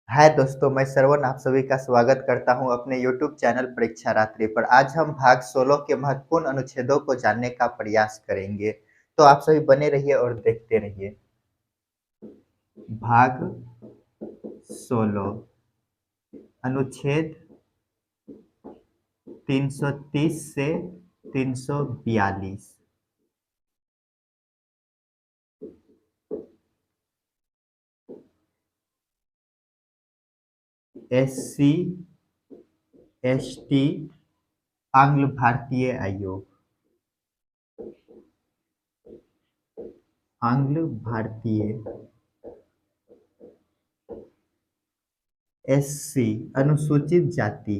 हाय दोस्तों, मैं श्रवण आप सभी का स्वागत करता हूं अपने YouTube चैनल परीक्षा रात्रि पर। आज हम भाग 16 के महत्वपूर्ण अनुच्छेदों को जानने का प्रयास करेंगे। तो आप सभी बने रहिए और देखते रहिए। भाग 16 अनुच्छेद 330 से 342। SC ST आंग्ल भारतीय आयोग। आंग्ल भारतीय। SC अनुसूचित जाति।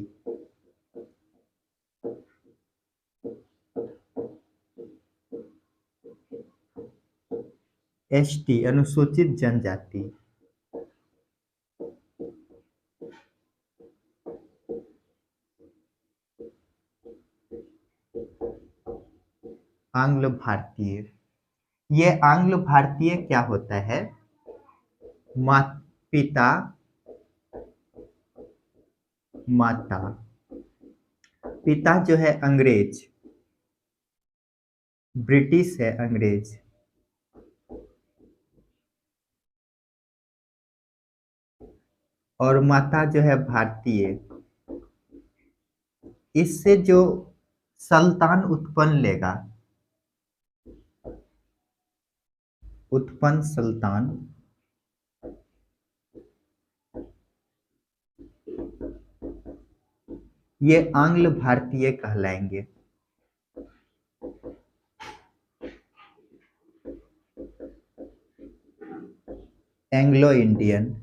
ST अनुसूचित जनजाति। आंग्ल भारतीय। ये आंग्ल भारतीय क्या होता है? पिता, माता। पिता जो है अंग्रेज, ब्रिटिश है, अंग्रेज। और माता जो है भारतीय। इससे जो संतान उत्पन्न लेगा, उत्पन्न संतान, ये आंग्ल भारतीय कहलाएंगे। Anglo Indian.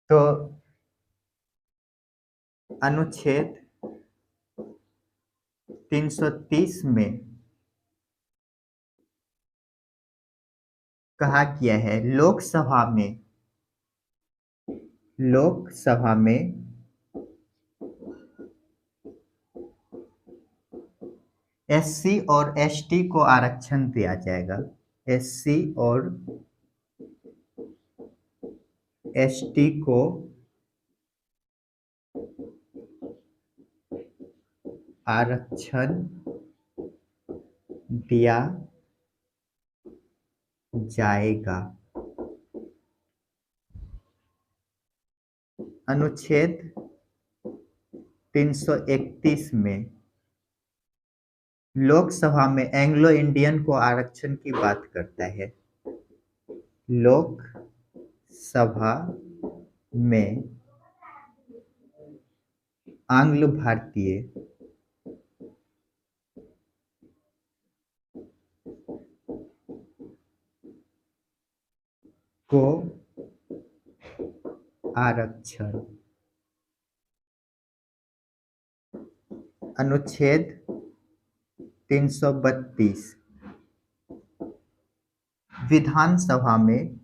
तो अनुच्छेद 330 में कहा गया है, लोकसभा में SC और ST को आरक्षण दिया जाएगा। SC और ST को आरक्षण दिया जाएगा। अनुच्छेद 331 में लोकसभा में एंग्लो इंडियन को आरक्षण की बात करता है। लोकसभा में आंग्ल भारतीय को आरक्षण। अनुच्छेद 332 विधानसभा में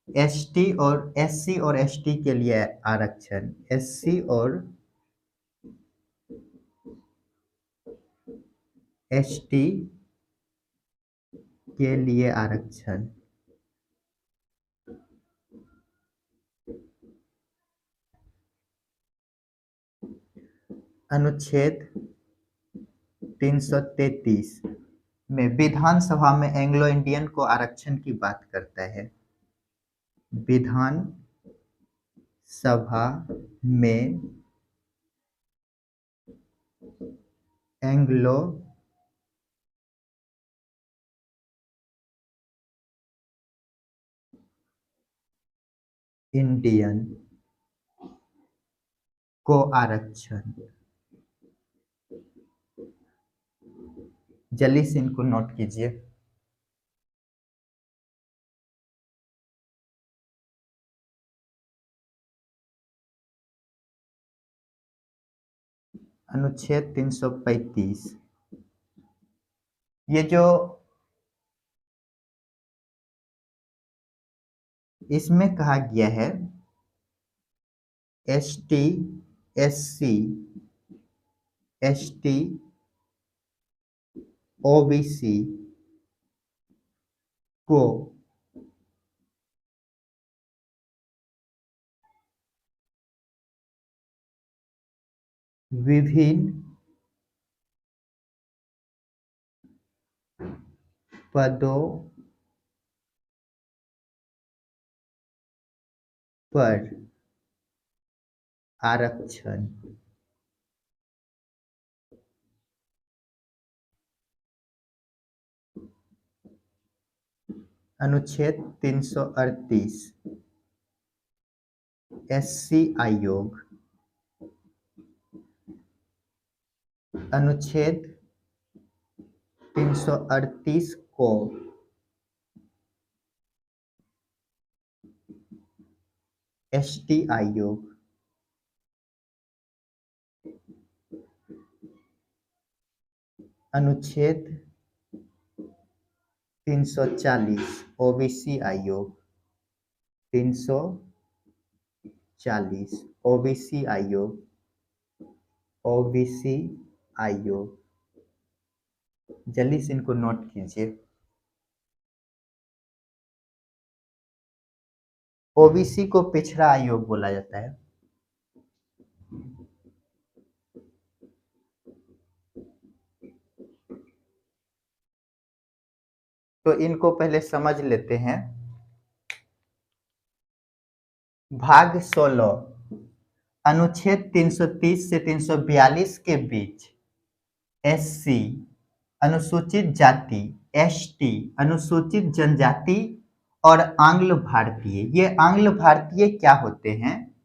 ST और SC और ST के लिए आरक्षण। SC और ST के लिए आरक्षण। अनुच्छेद 333 में विधानसभा में एंग्लो इंडियन को आरक्षण की बात करता है। विधान सभा में एंग्लो इंडियन को आरक्षण। जल्दी से इनको नोट कीजिए। अनुच्छेद 335 ये जो इसमें कहा गया है S T, S C, S T, OBC को विभिन्न पदों पर आरक्षण। अनुच्छेद 338 एससी आयोग, अनुच्छेद 338 को एसटी आयोग, अनुच्छेद 340 ओबीसी आयोग, 340 ओबीसी आयोग, ओबीसी आयोग, जल्दी से इनको नोट कीजिए। ओबीसी को पिछड़ा आयोग बोला जाता है। तो इनको पहले समझ लेते हैं। भाग 16 अनुच्छेद 330 से 342 के बीच एससी अनुसूचित जाति, एसटी अनुसूचित जनजाति और आंग्ल भारतीय, ये आंग्ल भारतीय क्या होते हैं?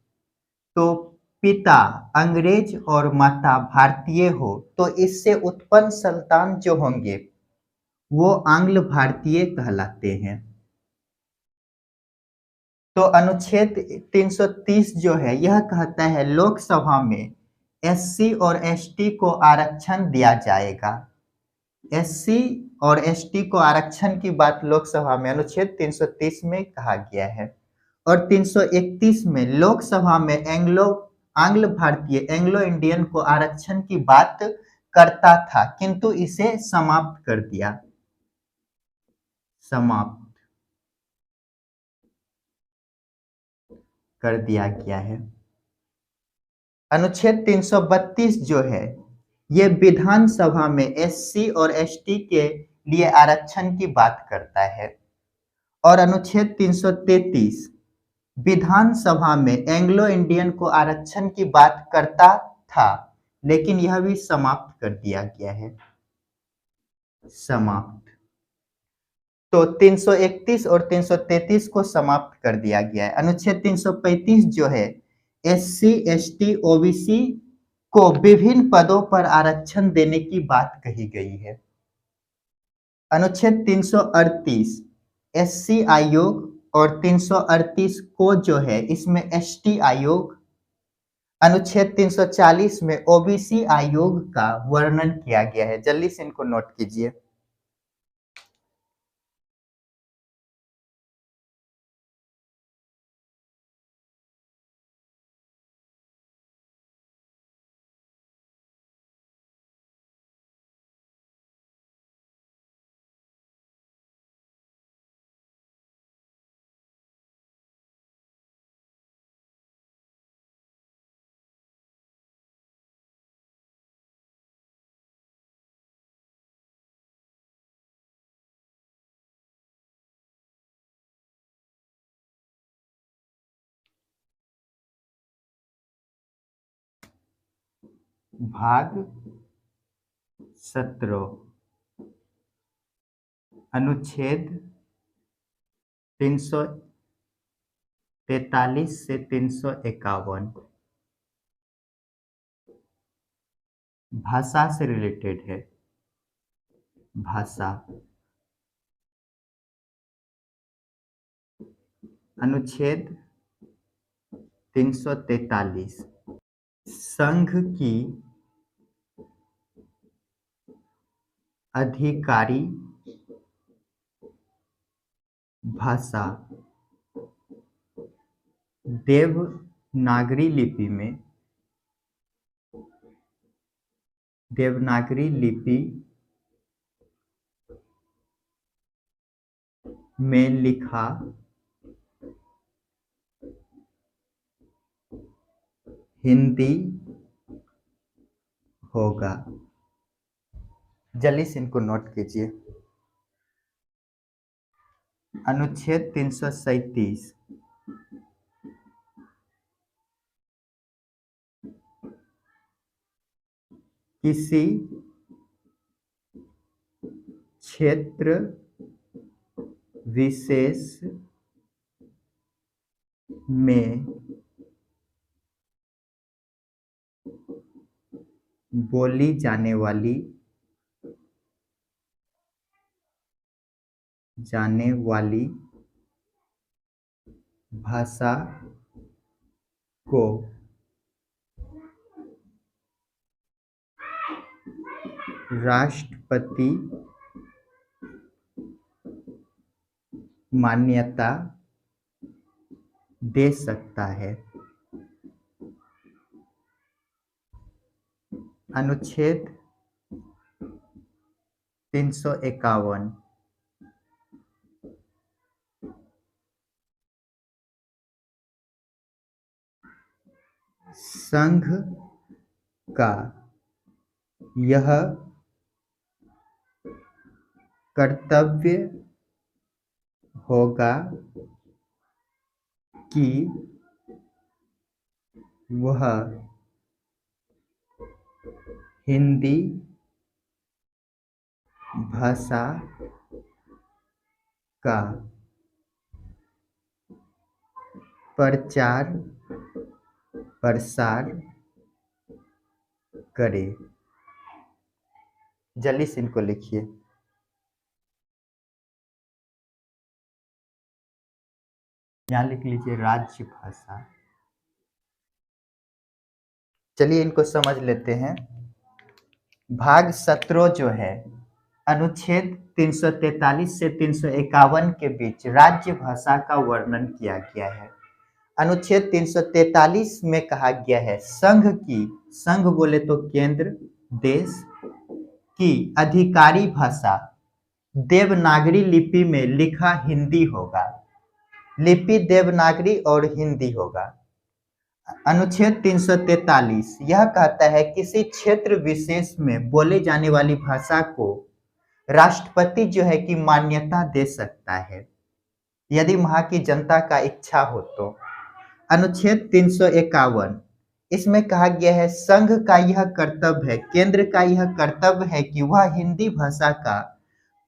तो पिता अंग्रेज और माता भारतीय हो तो इससे उत्पन्न संतान जो होंगे वो आंग्ल भारतीय कहलाते हैं। तो अनुच्छेद 330 जो है यह कहता है लोकसभा में एससी और एसटी को आरक्षण दिया जाएगा। एससी और एसटी को आरक्षण की बात लोकसभा में अनुच्छेद 330 में कहा गया है। और 331 में लोकसभा में आंग्ल भारतीय एंग्लो इंडियन को आरक्षण की बात करता था किंतु इसे समाप्त कर दिया, समाप्त कर दिया गया है। अनुच्छेद 332 जो है ये विधानसभा में एससी और एसटी के लिए आरक्षण की बात करता है। और अनुच्छेद 333 विधानसभा में एंग्लो इंडियन को आरक्षण की बात करता था लेकिन यह भी समाप्त कर दिया गया है, समाप्त। तो 331 और 333 को समाप्त कर दिया गया है। अनुच्छेद 335 जो है एससी, एसटी, ओबीसी को विभिन्न पदों पर आरक्षण देने की बात कही गई है। अनुच्छेद 338 एससी आयोग और 338 को जो है इसमें एसटी आयोग, अनुच्छेद 340 में ओबीसी आयोग का वर्णन किया गया है। जल्दी से इनको नोट कीजिए। भाग 17 अनुच्छेद 343 से 351 भाषा से रिलेटेड है। भाषा, अनुच्छेद 343 संघ की अधिकारी भाषा देवनागरी लिपि में लिखा हिंदी होगा। जल्दी से इनको नोट कीजिए। अनुच्छेद 337 किसी क्षेत्र विशेष में बोली जाने वाली भाषा को राष्ट्रपति मान्यता दे सकता है। अनुच्छेद 351 संघ का यह कर्तव्य होगा कि वह हिंदी भाषा का प्रचार प्रसार करे। जल्दी से इनको लिखिए। यहाँ लिख लीजिए राज्य भाषा। चलिए इनको समझ लेते हैं। भाग 17 जो है अनुच्छेद 343 से 351 के बीच राज्य भाषा का वर्णन किया गया है। अनुच्छेद 343 में कहा गया है संघ बोले तो केंद्र देश की अधिकारी भाषा देवनागरी लिपि में लिखा हिंदी होगा। लिपि देवनागरी और हिंदी होगा। अनुच्छेद 343 यह कहता है किसी क्षेत्र विशेष में बोले जाने वाली भाषा को राष्ट्रपति जो है कि मान्यता दे सकता है यदि वहां की जनता का इच्छा हो तो। अनुच्छेद 351 इसमें कहा गया है संघ का यह कर्तव्य है, केंद्र का यह कर्तव्य है कि वह हिंदी भाषा का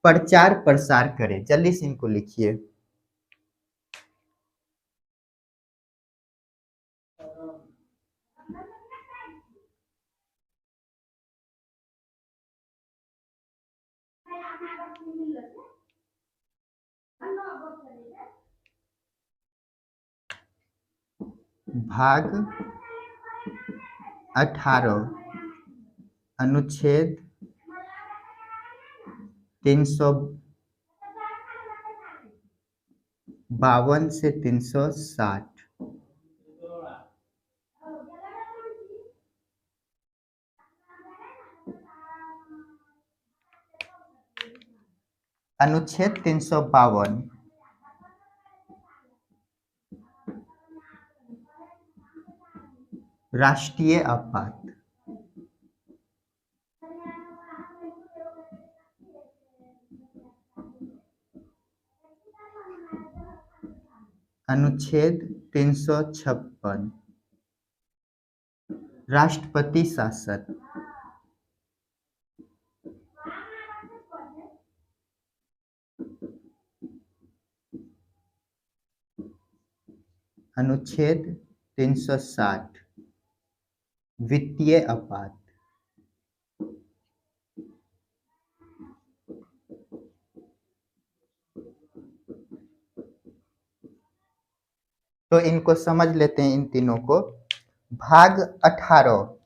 प्रचार प्रसार करे। जल्दी से इनको लिखिए। भाग 18 अनुच्छेद 352 से 360 अनुच्छेद 352 राष्ट्रीय आपात। अनुच्छेद 356 राष्ट्रपति शासन। अनुच्छेद 360 वित्तीय आपात। तो इनको समझ लेते हैं इन तीनों को। भाग 18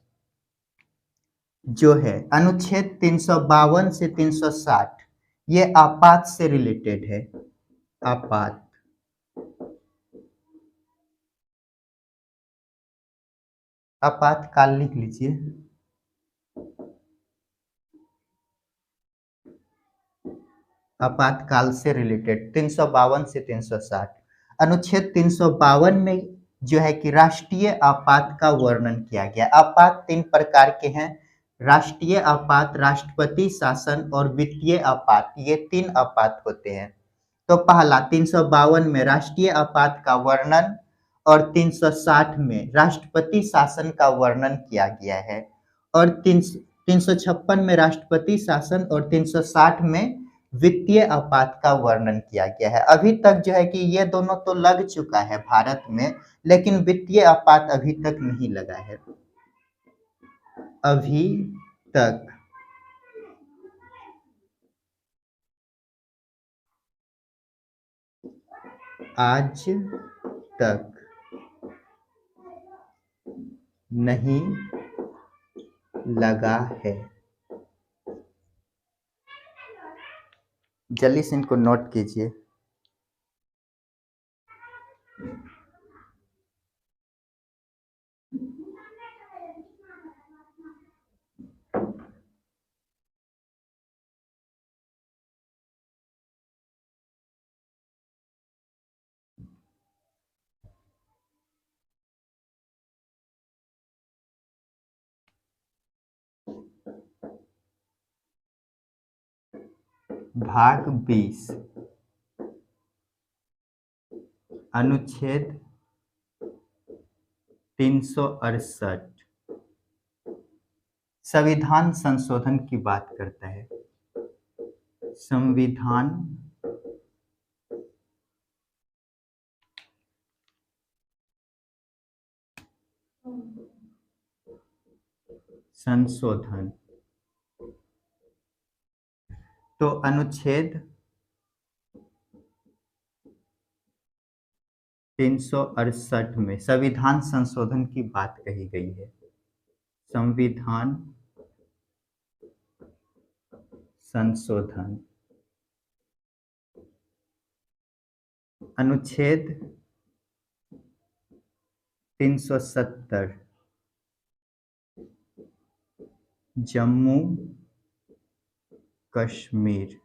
जो है अनुच्छेद 352 से 360 ये आपात से रिलेटेड है। आपात आपातकाल लिख लीजिए। आपातकाल से रिलेटेड 352 से 360। अनुच्छेद 352 में जो है कि राष्ट्रीय आपात का वर्णन किया गया। आपात 3 प्रकार के हैं, राष्ट्रीय आपात, राष्ट्रपति शासन और वित्तीय आपात, ये 3 आपात होते हैं। तो पहला 352 में राष्ट्रीय आपात का वर्णन और 360 में राष्ट्रपति शासन का वर्णन किया गया है, और 356 में राष्ट्रपति शासन और 360 में वित्तीय आपात का वर्णन किया गया है। अभी तक जो है कि ये दोनों तो लग चुका है भारत में, लेकिन वित्तीय आपात अभी तक नहीं लगा है। अभी तक आज तक नहीं लगा है। जल्दी से इनको नोट कीजिए। भाग 20 अनुच्छेद 368 संविधान संशोधन की बात करता है। संविधान संशोधन। तो अनुच्छेद 368 में संविधान संशोधन की बात कही गई है। संविधान संशोधन अनुच्छेद 370 जम्मू कश्मीर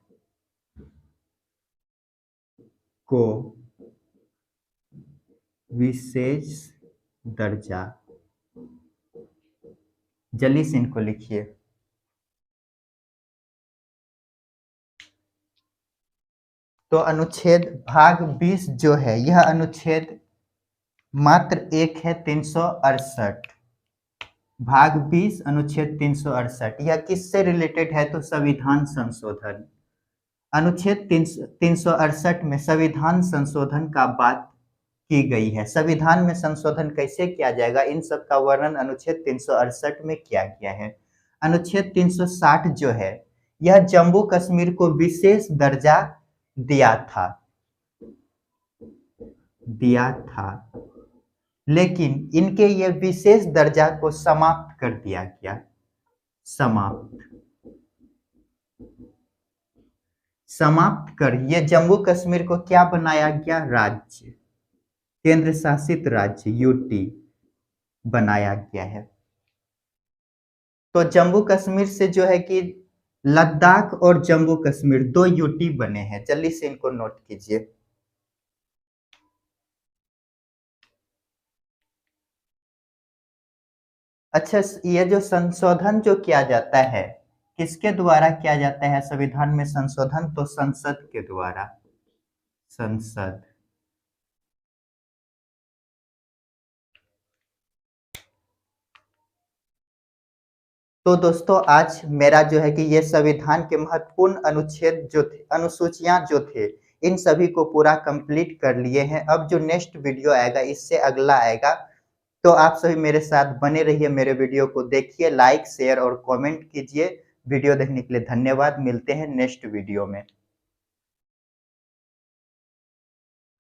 को विशेष दर्जा। जल्दी से इनको लिखिए। तो अनुच्छेद भाग 20 जो है, यह अनुच्छेद मात्र एक है, 368। भाग 20 अनुच्छेद 368 यह किससे रिलेटेड है? तो संविधान संशोधन। अनुच्छेद 368 में संविधान संशोधन का बात की गई है। संविधान में संशोधन कैसे किया जाएगा, इन सब का वर्णन अनुच्छेद 368 में किया गया है। अनुच्छेद 360 जो है, यह जम्मू कश्मीर को विशेष दर्जा दिया था, लेकिन इनके ये विशेष दर्जा को समाप्त कर दिया गया। समाप्त कर ये जम्मू कश्मीर को क्या बनाया गया? राज्य, केंद्र शासित राज्य, यूटी बनाया गया है। तो जम्मू कश्मीर से जो है कि लद्दाख और जम्मू कश्मीर 2 यूटी बने हैं। जल्दी से इनको नोट कीजिए। अच्छा, ये जो संशोधन जो किया जाता है, किसके द्वारा किया जाता है संविधान में संशोधन? तो संसद के द्वारा। संसद। तो दोस्तों, आज मेरा जो है कि ये संविधान के महत्वपूर्ण अनुच्छेद जो थे, अनुसूचियां जो थे, इन सभी को पूरा कंप्लीट कर लिए हैं। अब जो नेक्स्ट वीडियो आएगा, इससे अगला आएगा। तो आप सभी मेरे साथ बने रहिए, मेरे वीडियो को देखिए, लाइक शेयर और कमेंट कीजिए। वीडियो देखने के लिए धन्यवाद। मिलते हैं नेक्स्ट वीडियो में।